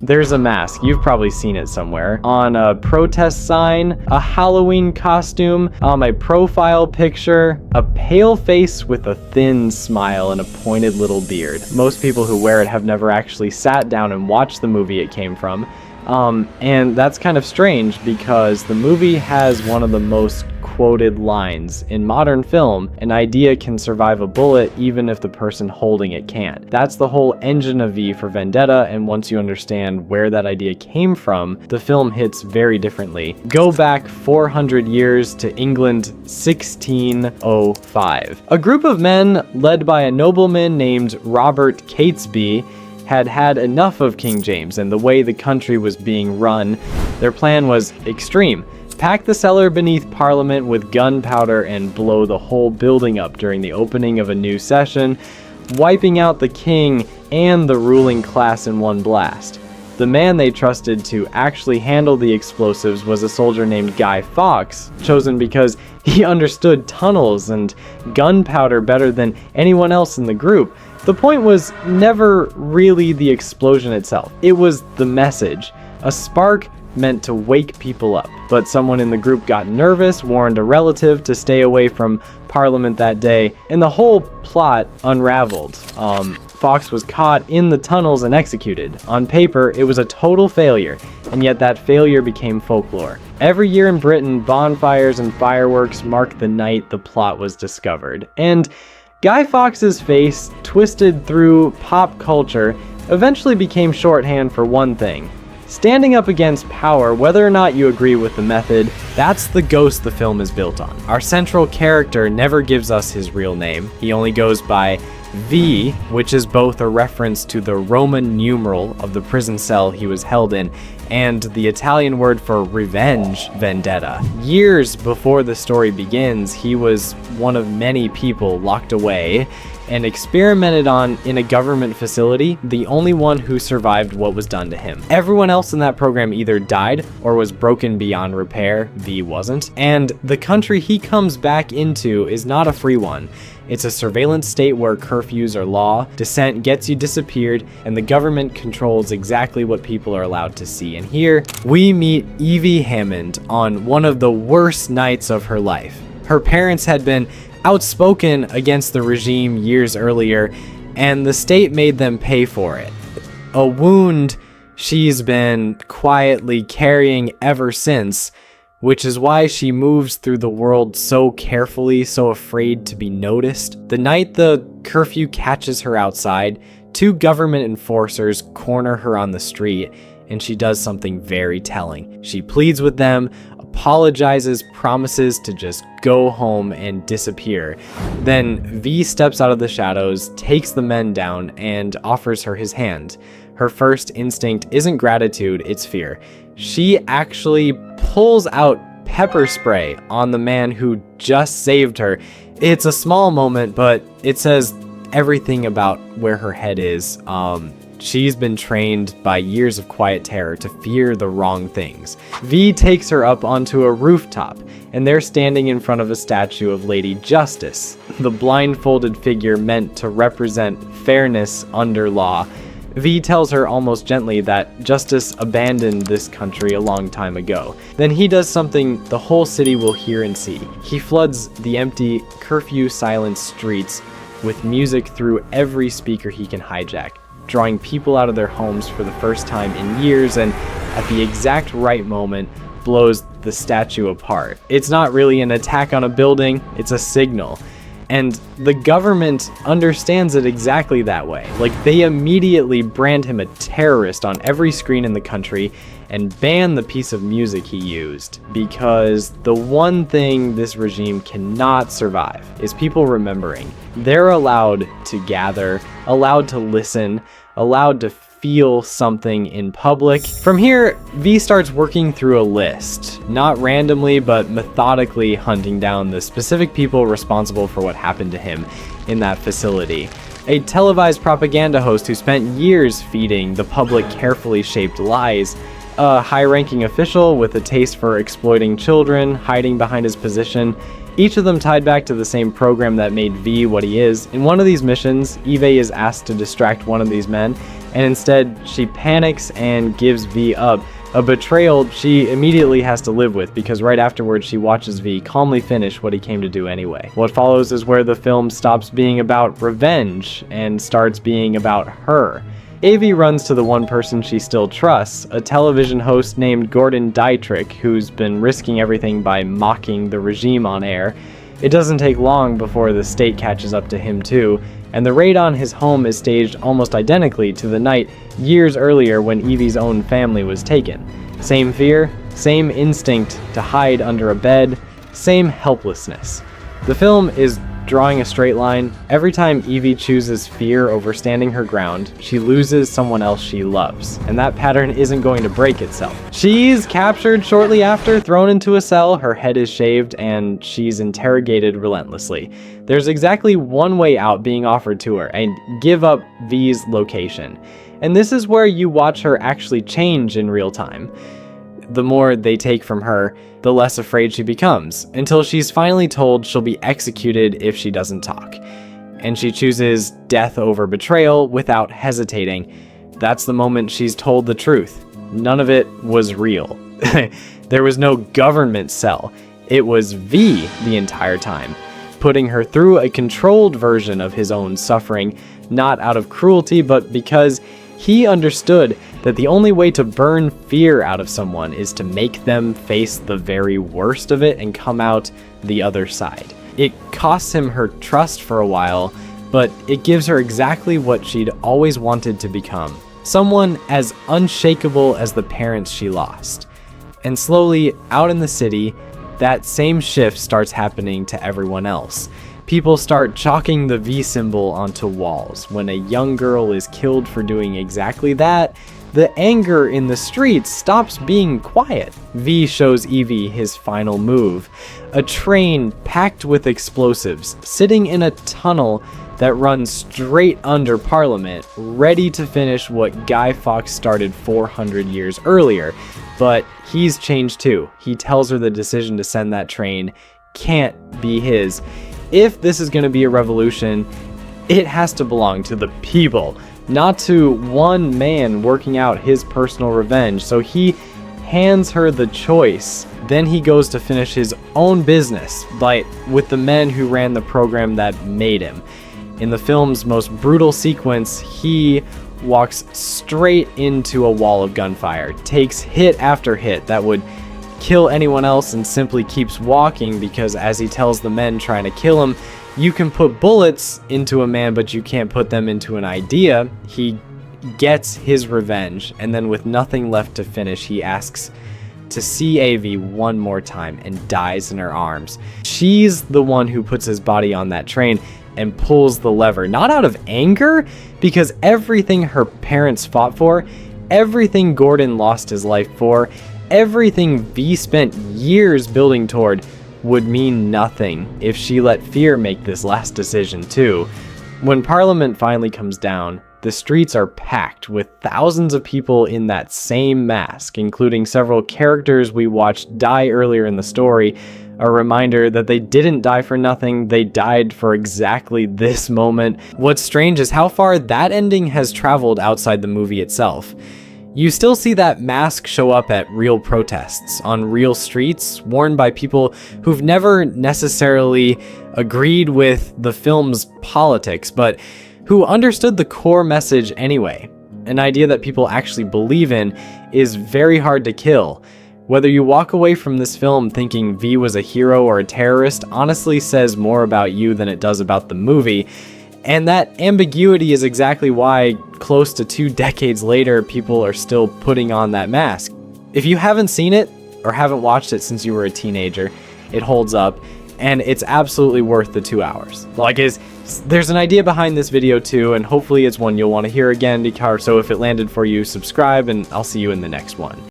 There's a mask, you've probably seen it somewhere, on a protest sign, a Halloween costume, a profile picture, a pale face with a thin smile and a pointed little beard. Most people who wear it have never actually sat down and watched the movie it came from. And that's kind of strange because the movie has one of the most quoted lines. In modern film, an idea can survive a bullet even if the person holding it can't. That's the whole engine of V for Vendetta, and once you understand where that idea came from, the film hits very differently. Go back 400 years to England 1605. A group of men led by a nobleman named Robert Catesby had enough of King James and the way the country was being run. Their plan was extreme. Pack the cellar beneath Parliament with gunpowder and blow the whole building up during the opening of a new session, wiping out the king and the ruling class in one blast. The man they trusted to actually handle the explosives was a soldier named Guy Fawkes, chosen because he understood tunnels and gunpowder better than anyone else in the group. The point was never really the explosion itself. It was the message. A spark meant to wake people up, but someone in the group got nervous, warned a relative to stay away from Parliament that day, and the whole plot unraveled. Fawkes was caught in the tunnels and executed. On paper, it was a total failure, and yet that failure became folklore. Every year in Britain, bonfires and fireworks marked the night the plot was discovered. And Guy Fawkes' face, twisted through pop culture, eventually became shorthand for one thing: standing up against power, whether or not you agree with the method. That's the ghost the film is built on. Our central character never gives us his real name. He only goes by V, which is both a reference to the Roman numeral of the prison cell he was held in, and the Italian word for revenge, vendetta. Years before the story begins, he was one of many people locked away and experimented on in a government facility, the only one who survived what was done to him. Everyone else in that program either died or was broken beyond repair. V wasn't. And the country he comes back into is not a free one. It's a surveillance state where curfews are law, dissent gets you disappeared, and the government controls exactly what people are allowed to see. And here, we meet Evey Hammond on one of the worst nights of her life. Her parents had been outspoken against the regime years earlier, and the state made them pay for it. A wound she's been quietly carrying ever since, which is why she moves through the world so carefully, so afraid to be noticed. The night the curfew catches her outside, two government enforcers corner her on the street, and she does something very telling. She pleads with them, apologizes, promises to just go home and disappear. Then V steps out of the shadows, takes the men down, and offers her his hand. Her first instinct isn't gratitude, it's fear. She actually pulls out pepper spray on the man who just saved her. It's a small moment, but it says everything about where her head is. She's been trained by years of quiet terror to fear the wrong things. V takes her up onto a rooftop, and they're standing in front of a statue of Lady Justice, the blindfolded figure meant to represent fairness under law. V tells her almost gently that Justice abandoned this country a long time ago. Then he does something the whole city will hear and see. He floods the empty, curfew-silent streets with music through every speaker he can hijack, drawing people out of their homes for the first time in years, and at the exact right moment, blows the statue apart. It's not really an attack on a building, it's a signal. And the government understands it exactly that way. Like, they immediately brand him a terrorist on every screen in the country and ban the piece of music he used. Because the one thing this regime cannot survive is people remembering. They're allowed to gather, allowed to listen, allowed to feel something in public. From here, V starts working through a list, not randomly, but methodically hunting down the specific people responsible for what happened to him in that facility. A televised propaganda host who spent years feeding the public carefully shaped lies, a high-ranking official with a taste for exploiting children, hiding behind his position, each of them tied back to the same program that made V what he is. In one of these missions, Evey is asked to distract one of these men, and instead she panics and gives V up. A betrayal she immediately has to live with, because right afterwards she watches V calmly finish what he came to do anyway. What follows is where the film stops being about revenge and starts being about her. Evey runs to the one person she still trusts, a television host named Gordon Deitrich, who's been risking everything by mocking the regime on air. It doesn't take long before the state catches up to him too, and the raid on his home is staged almost identically to the night years earlier when Evey's own family was taken. Same fear, same instinct to hide under a bed, same helplessness. The film is drawing a straight line. Every time Evey chooses fear over standing her ground, she loses someone else she loves, and that pattern isn't going to break itself. She's captured shortly after, thrown into a cell, her head is shaved, and she's interrogated relentlessly. There's exactly one way out being offered to her, and give up V's location. And this is where you watch her actually change in real time. The more they take from her, the less afraid she becomes, until she's finally told she'll be executed if she doesn't talk. And she chooses death over betrayal without hesitating. That's the moment she's told the truth. None of it was real. There was no government cell. It was V the entire time, putting her through a controlled version of his own suffering, not out of cruelty, but because he understood that the only way to burn fear out of someone is to make them face the very worst of it and come out the other side. It costs him her trust for a while, but it gives her exactly what she'd always wanted to become. Someone as unshakable as the parents she lost. And slowly, out in the city, that same shift starts happening to everyone else. People start chalking the V symbol onto walls. When a young girl is killed for doing exactly that, the anger in the streets stops being quiet. V shows Evey his final move. A train packed with explosives, sitting in a tunnel that runs straight under Parliament, ready to finish what Guy Fawkes started 400 years earlier. But he's changed too. He tells her the decision to send that train can't be his. If this is going to be a revolution, it has to belong to the people, not to one man working out his personal revenge. So he hands her the choice. Then he goes to finish his own business, like with the men who ran the program that made him. In the film's most brutal sequence, he walks straight into a wall of gunfire, takes hit after hit that would kill anyone else, and simply keeps walking because, as he tells the men trying to kill him, you can put bullets into a man, but you can't put them into an idea. He gets his revenge, and then with nothing left to finish, he asks to see Evey one more time and dies in her arms. She's the one who puts his body on that train and pulls the lever, not out of anger, because everything her parents fought for, everything Gordon lost his life for, everything V spent years building toward would mean nothing if she let fear make this last decision too. When Parliament finally comes down, the streets are packed with thousands of people in that same mask, including several characters we watched die earlier in the story, a reminder that they didn't die for nothing, they died for exactly this moment. What's strange is how far that ending has traveled outside the movie itself. You still see that mask show up at real protests, on real streets, worn by people who've never necessarily agreed with the film's politics, but who understood the core message anyway. An idea that people actually believe in is very hard to kill. Whether you walk away from this film thinking V was a hero or a terrorist honestly says more about you than it does about the movie. And that ambiguity is exactly why, close to 2 decades later, people are still putting on that mask. If you haven't seen it, or haven't watched it since you were a teenager, it holds up, and it's absolutely worth the 2 hours. There's an idea behind this video too, and hopefully it's one you'll want to hear again, so if it landed for you, subscribe, and I'll see you in the next one.